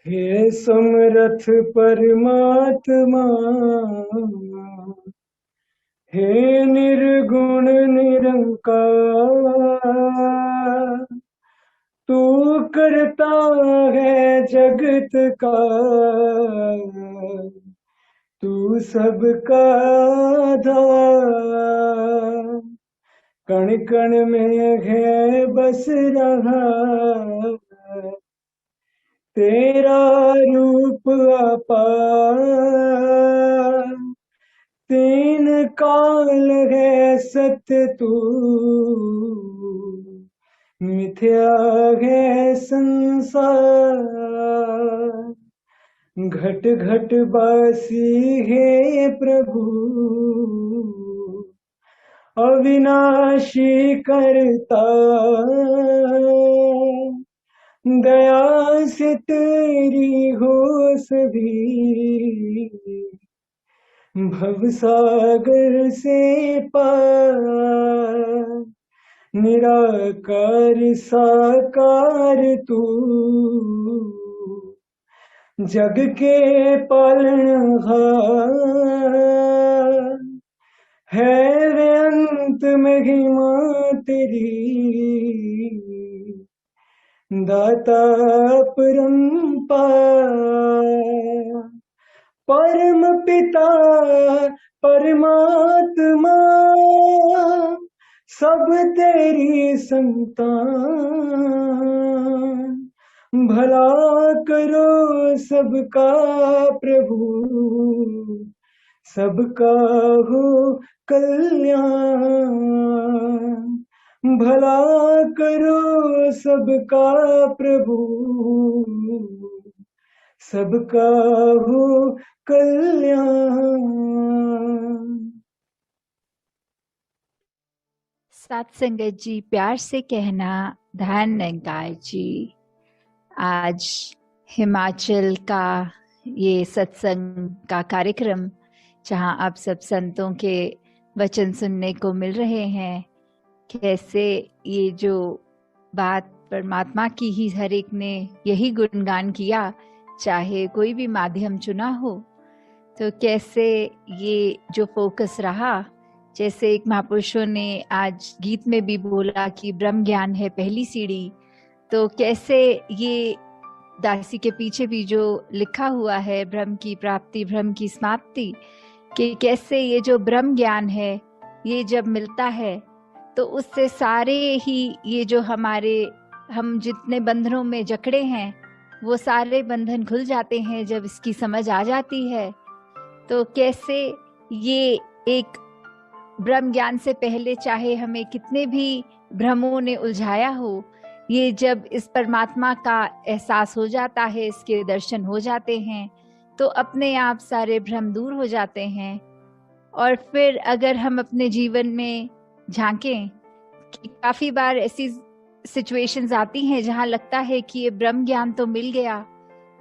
हे समरथ परमात्मा, हे निर्गुण निरंकार, तू करता है जगत का, तू सबका आधार। कण कण में है बस रहा तेरा रूप अपार। तीन काल है सत्य तू, मिथ्या है संसार। घट घट बासी है प्रभु, अविनाशी करता। दया से तेरी हो सभी, भवसागर से पार। निराकार साकार तू, जग के पालनहार। है वे अंत महिमा तेरी, दाता परंपार। परम पिता परमात्मा, सब तेरी संतान। भला करो सबका प्रभु, सबका हो कल्याण। भला करो सबका प्रभु, सबका हो कल्याण। साथ संगत जी, प्यार से कहना ध्यान नंगाय जी। आज हिमाचल का ये सत्संग का कार्यक्रम, जहां आप सब संतों के वचन सुनने को मिल रहे हैं, कैसे ये जो बात परमात्मा की ही हर एक ने यही गुणगान किया, चाहे कोई भी माध्यम चुना हो, तो कैसे ये जो फोकस रहा, जैसे एक महापुरुषों ने आज गीत में भी बोला कि ब्रह्म ज्ञान है पहली सीढ़ी, तो कैसे ये दासी के पीछे भी जो लिखा हुआ है, ब्रह्म की प्राप्ति ब्रह्म की समाप्ति, कि कैसे ये जो ब्रह्म ज्ञान है ये जब मिलता है तो उससे सारे ही ये जो हम जितने बंधनों में जकड़े हैं वो सारे बंधन खुल जाते हैं जब इसकी समझ आ जाती है। तो कैसे ये एक ब्रह्म ज्ञान से पहले चाहे हमें कितने भी भ्रमों ने उलझाया हो, ये जब इस परमात्मा का एहसास हो जाता है, इसके दर्शन हो जाते हैं, तो अपने आप सारे भ्रम दूर हो जाते हैं। और फिर अगर हम अपने जीवन में झांकें कि काफी बार ऐसी सिचुएशंस आती हैं जहां लगता है कि ये ब्रह्म ज्ञान तो मिल गया,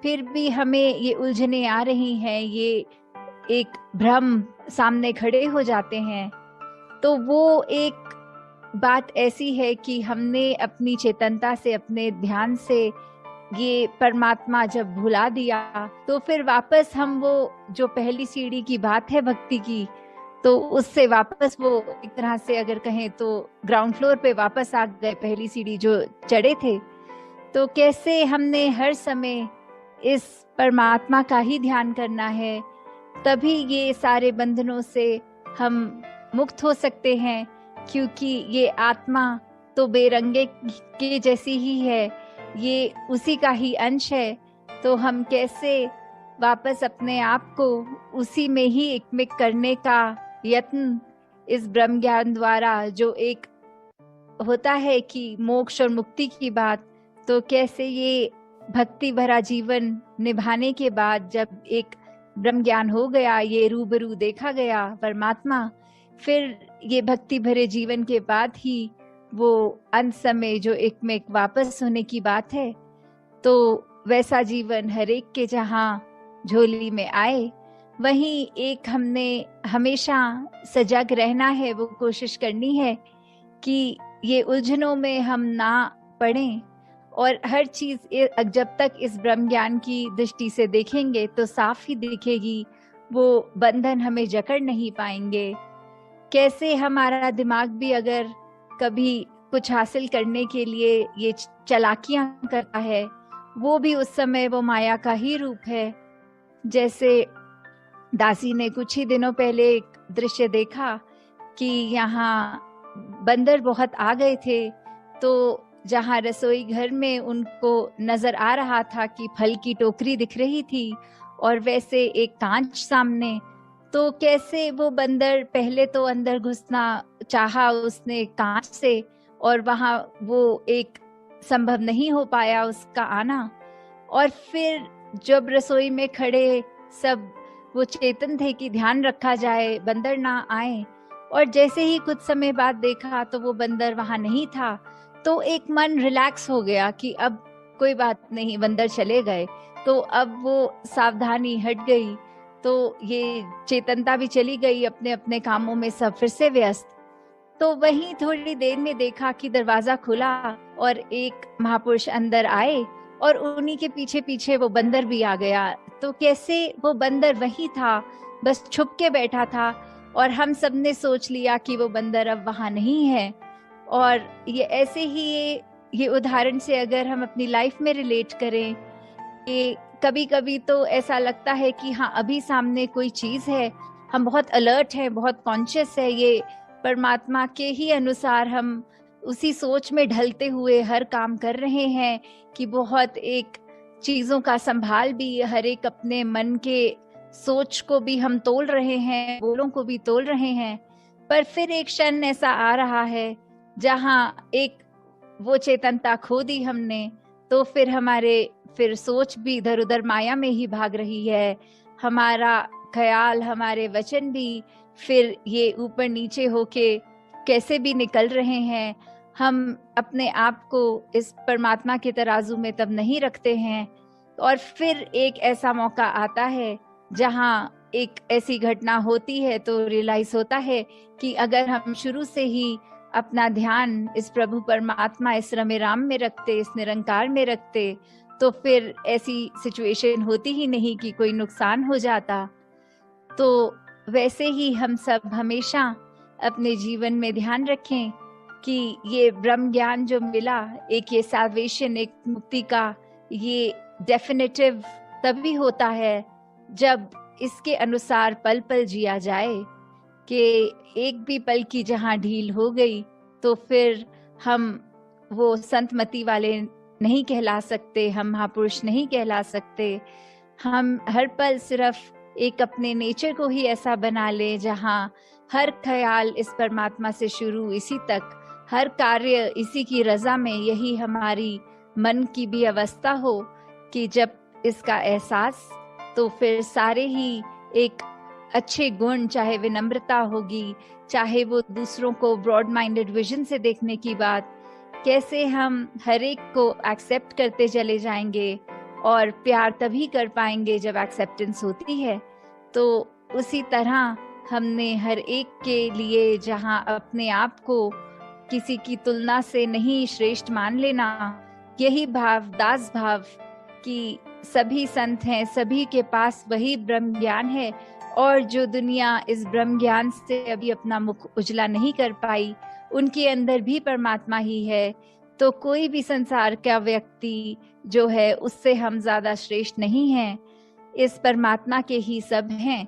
फिर भी हमें ये उलझने आ रही हैं, ये एक भ्रम सामने खड़े हो जाते हैं। तो वो एक बात ऐसी है कि हमने अपनी चेतनता से, अपने ध्यान से ये परमात्मा जब भुला दिया, तो फिर वापस हम वो जो पहली सीढ़ी की बात है भक्ति की, तो उससे वापस वो एक तरह से अगर कहें तो ग्राउंड फ्लोर पे वापस आ गए, पहली सीढ़ी जो चढ़े थे। तो कैसे हमने हर समय इस परमात्मा का ही ध्यान करना है, तभी ये सारे बंधनों से हम मुक्त हो सकते हैं, क्योंकि ये आत्मा तो बेरंगे के जैसी ही है, ये उसी का ही अंश है। तो हम कैसे वापस अपने आप को उसी में ही एकमिक करने का यत्न इस ब्रह्म ज्ञान द्वारा, जो एक होता है कि मोक्ष और मुक्ति की बात, तो कैसे ये भक्ति भरा जीवन निभाने के बाद जब एक ब्रह्म ज्ञान हो गया, ये रूबरू देखा गया परमात्मा, फिर ये भक्ति भरे जीवन के बाद ही वो अंत समय जो एक में वापस होने की बात है, तो वैसा जीवन हर एक के जहां झोली में आए, वहीं एक हमने हमेशा सजग रहना है, वो कोशिश करनी है कि ये उलझनों में हम ना पड़ें और हर चीज जब तक इस ब्रह्म ज्ञान की दृष्टि से देखेंगे तो साफ ही दिखेगी, वो बंधन हमें जकड़ नहीं पाएंगे। कैसे हमारा दिमाग भी अगर कभी कुछ हासिल करने के लिए ये चालाकियां करता है, वो भी उस समय वो माया का ही रूप है। जैसे दासी ने कुछ ही दिनों पहले एक दृश्य देखा कि यहाँ बंदर बहुत आ गए थे, तो जहाँ रसोई घर में उनको नजर आ रहा था कि फल की टोकरी दिख रही थी और वैसे एक कांच सामने, तो कैसे वो बंदर पहले तो अंदर घुसना चाहा उसने कांच से, और वहां वो एक संभव नहीं हो पाया उसका आना। और फिर जब रसोई में खड़े सब वो चेतन थे कि ध्यान रखा जाए बंदर ना आए, और जैसे ही कुछ समय बाद देखा तो वो बंदर वहां नहीं था, तो एक मन रिलैक्स हो गया कि अब कोई बात नहीं, बंदर चले गए, तो अब वो सावधानी हट गई, तो ये चेतनता भी चली गई अपने अपने कामों में, सब फिर से व्यस्त। तो वहीं थोड़ी देर में देखा कि दरवाजा खुला और एक महापुरुष अंदर आए और उन्हीं के पीछे पीछे वो बंदर भी आ गया। तो कैसे वो बंदर वही था, बस छुप के बैठा था, और हम सब ने सोच लिया कि वो बंदर अब वहां नहीं है। और ये ऐसे ही ये उदाहरण से अगर हम अपनी लाइफ में रिलेट करें कि कभी कभी तो ऐसा लगता है कि हाँ अभी सामने कोई चीज है, हम बहुत अलर्ट हैं, बहुत कॉन्शियस है, ये परमात्मा के ही अनुसार हम उसी सोच में ढलते हुए हर काम कर रहे हैं कि बहुत एक चीजों का संभाल भी, हर एक अपने मन के सोच को भी हम तोल रहे हैं, बोलों को भी तोल रहे हैं। पर फिर एक क्षण ऐसा आ रहा है जहाँ एक वो चेतनता खो दी हमने, तो फिर हमारे फिर सोच भी इधर उधर माया में ही भाग रही है, हमारा ख्याल, हमारे वचन भी फिर ये ऊपर नीचे होके कैसे भी निकल रहे हैं। हम अपने आप को इस परमात्मा के तराजू में तब नहीं रखते हैं। और फिर एक ऐसा मौका आता है जहाँ एक ऐसी घटना होती है तो रियलाइज होता है कि अगर हम शुरू से ही अपना ध्यान इस प्रभु परमात्मा, इस रमे राम में रखते, इस निरंकार में रखते, तो फिर ऐसी सिचुएशन होती ही नहीं कि कोई नुकसान हो जाता। तो वैसे ही हम सब हमेशा अपने जीवन में ध्यान रखें कि ये ब्रह्म ज्ञान जो मिला, एक ये साल्वेशन, एक मुक्ति का ये डेफिनेटिव तभी होता है जब इसके अनुसार पल पल जिया जाए, कि एक भी पल की जहाँ ढील हो गई तो फिर हम वो संतमति वाले नहीं कहला सकते, हम महापुरुष नहीं कहला सकते। हम हर पल सिर्फ एक अपने नेचर को ही ऐसा बना ले जहाँ हर ख्याल इस परमात्मा से शुरू इसी तक, हर कार्य इसी की रजा में, यही हमारी मन की भी अवस्था हो कि जब इसका एहसास, तो फिर सारे ही एक अच्छे गुण, चाहे विनम्रता होगी, चाहे वो दूसरों को ब्रॉड माइंडेड विजन से देखने की बात, कैसे हम हर एक को एक्सेप्ट करते चले जाएंगे, और प्यार तभी कर पाएंगे जब एक्सेप्टेंस होती है। तो उसी तरह हमने हर एक के लिए जहां अपने आप को किसी की तुलना से नहीं श्रेष्ठ मान लेना, यही भाव, दास भाव कि सभी संत हैं, सभी के पास वही ब्रह्म ज्ञान है, और जो दुनिया इस ब्रह्म ज्ञान से अभी अपना मुख उजला नहीं कर पाई, उनके अंदर भी परमात्मा ही है। तो कोई भी संसार का व्यक्ति जो है उससे हम ज्यादा श्रेष्ठ नहीं हैं, इस परमात्मा के ही सब हैं।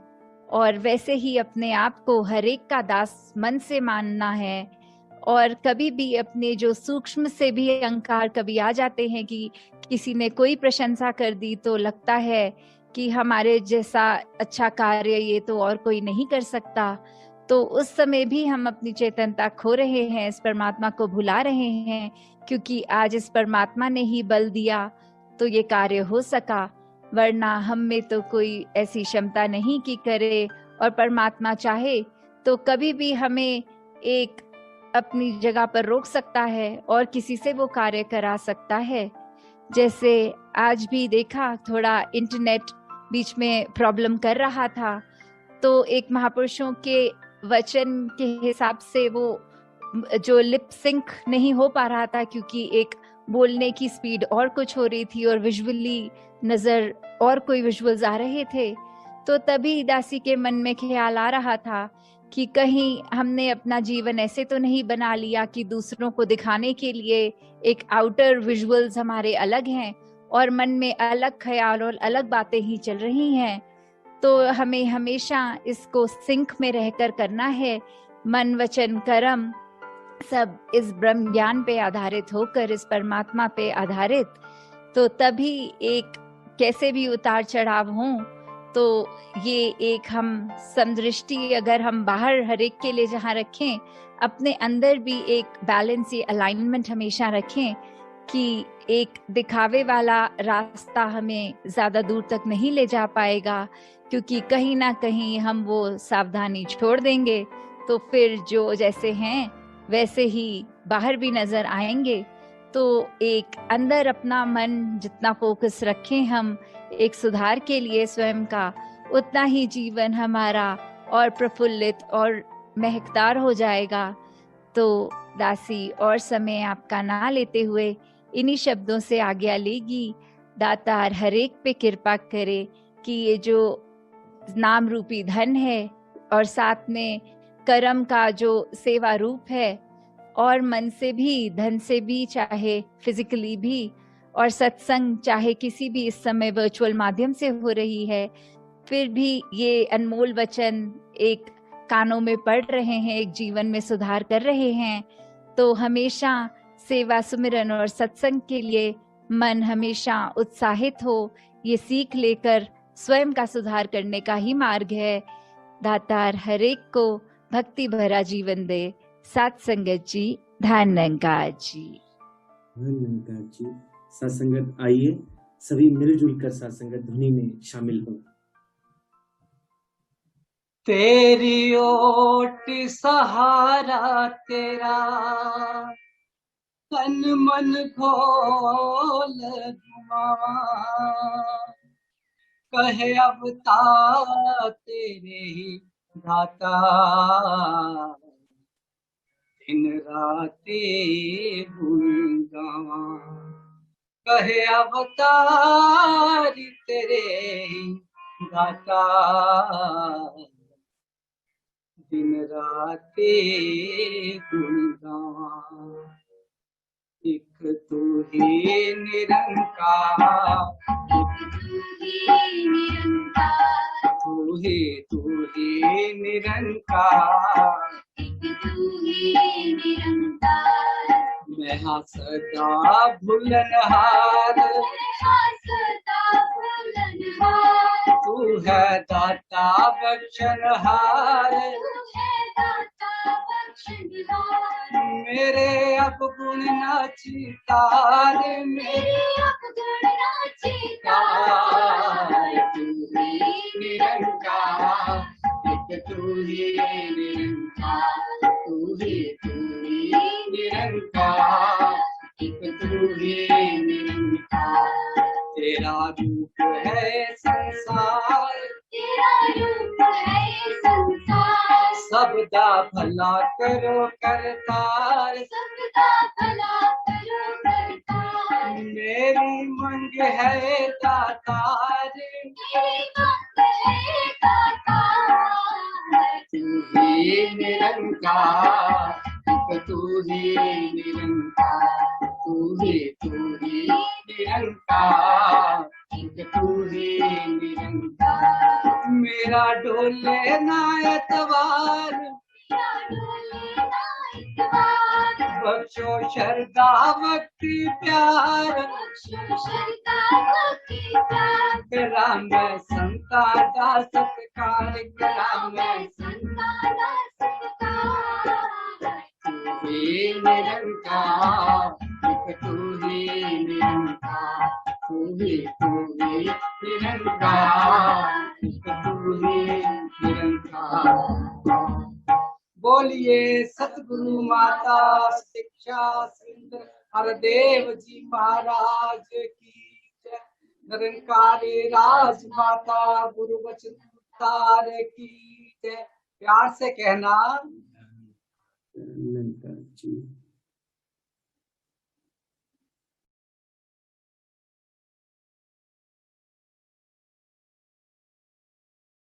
और वैसे ही अपने आप को हर एक का दास मन से मानना है, और कभी भी अपने जो सूक्ष्म से भी अहंकार कभी आ जाते हैं कि किसी ने कोई प्रशंसा कर दी तो लगता है कि हमारे जैसा अच्छा कार्य ये तो और कोई नहीं कर सकता, तो उस समय भी हम अपनी चेतनता खो रहे हैं, इस परमात्मा को भुला रहे हैं, क्योंकि आज इस परमात्मा ने ही बल दिया तो ये कार्य हो सका, वरना हम में तो कोई ऐसी क्षमता नहीं कि करे। और परमात्मा चाहे तो कभी भी हमें एक अपनी जगह पर रोक सकता है और किसी से वो कार्य करा सकता है। जैसे आज भी देखा, थोड़ा इंटरनेट बीच में प्रॉब्लम कर रहा था, तो एक महापुरुषों के वचन के हिसाब से वो जो लिप सिंक नहीं हो पा रहा था, क्योंकि एक बोलने की स्पीड और कुछ हो रही थी और विजुअली नजर और कोई विजुअल्स आ रहे थे। तो तभी दासी के मन में ख्याल आ रहा था कि कहीं हमने अपना जीवन ऐसे तो नहीं बना लिया कि दूसरों को दिखाने के लिए एक आउटर विजुअल्स हमारे अलग हैं और मन में अलग ख्याल और अलग बातें ही चल रही हैं। तो हमें हमेशा इसको सिंक में रहकर करना है, मन वचन कर्म सब इस ब्रह्म ज्ञान पे आधारित होकर, इस परमात्मा पे आधारित। तो तभी एक कैसे भी उतार चढ़ाव हो तो ये एक हम समदृष्टि अगर हम बाहर हर एक के लिए जहाँ रखें, अपने अंदर भी एक बैलेंस, ये अलाइनमेंट हमेशा रखें कि एक दिखावे वाला रास्ता हमें ज्यादा दूर तक नहीं ले जा पाएगा, क्योंकि कहीं ना कहीं हम वो सावधानी छोड़ देंगे तो फिर जो जैसे हैं वैसे ही बाहर भी नजर आएंगे। तो एक अंदर अपना मन जितना फोकस रखें हम एक सुधार के लिए स्वयं का, उतना ही जीवन हमारा और प्रफुल्लित और महकदार हो जाएगा। तो दासी और समय आपका ना लेते हुए इन्हीं शब्दों से आज्ञा लेगी। दातार हरेक पे कृपा करे कि ये जो नाम रूपी धन है और साथ में कर्म का जो सेवा रूप है, और मन से भी धन से भी, चाहे फिजिकली भी, और सत्संग चाहे किसी भी इस समय वर्चुअल माध्यम से हो रही है, फिर भी ये अनमोल वचन एक कानों में पड़ रहे हैं, एक जीवन में सुधार कर रहे हैं। तो हमेशा सेवा सुमिरन और सत्संग के लिए मन हमेशा उत्साहित हो, ये सीख लेकर स्वयं का सुधार करने का ही मार्ग है। दातार हरेक को भक्ति भरा जीवन दे। सात संगत जी, धन निरंकार जी। धन निरंकार जी। सात संगत आइए सभी मिलजुल कर सात संगत ध्वनि में शामिल हो। तेरी ओट सहारा तेरा, तन मन खोल घुमावा, कहे अवतार तेरे ही दाता, दिन राते गुण गावा, कहे अवतार तेरे ही दाता, दिन राते गुण गावा, एक तू ही निरंकार, तू ही निरंकार, मैं हाँ सदा भूलनहार, तू है दाता बख्शनहार, मेरे अब गुण नाची तार, मेरे अब गुण नाची तार, तू ही निरंकार, एक तू ही निरंकार, तू ही निरंकार, एक तू ही निरंकार, तेरा रूप है संसार, तेरा रूप है संसार, सबदा भला करो करतार, सबदा भला करो करतार, मेरी मंग है दातार, मेरी मंग है दातार, तू ही निरंकार, तू ही निरंकार, तू ही निरंकार, तू ही निरंकार, मेरा डोले ना एतवार, बख्शो श्रद्धा भक्ति प्यार, करा मैं संता दा सत्कार, करा मैं संता दा सत्कार, तू ही निरंकार, तू ही निरंकार, तू ही निरंकार, तू ही निरंकार। बोलिए सतगुरु माता शिक्षा सुंदर हरदेव जी महाराज की जय। निरंकारी राज माता गुरु वचन तार की जय। प्यार से कहना निरंकार जी।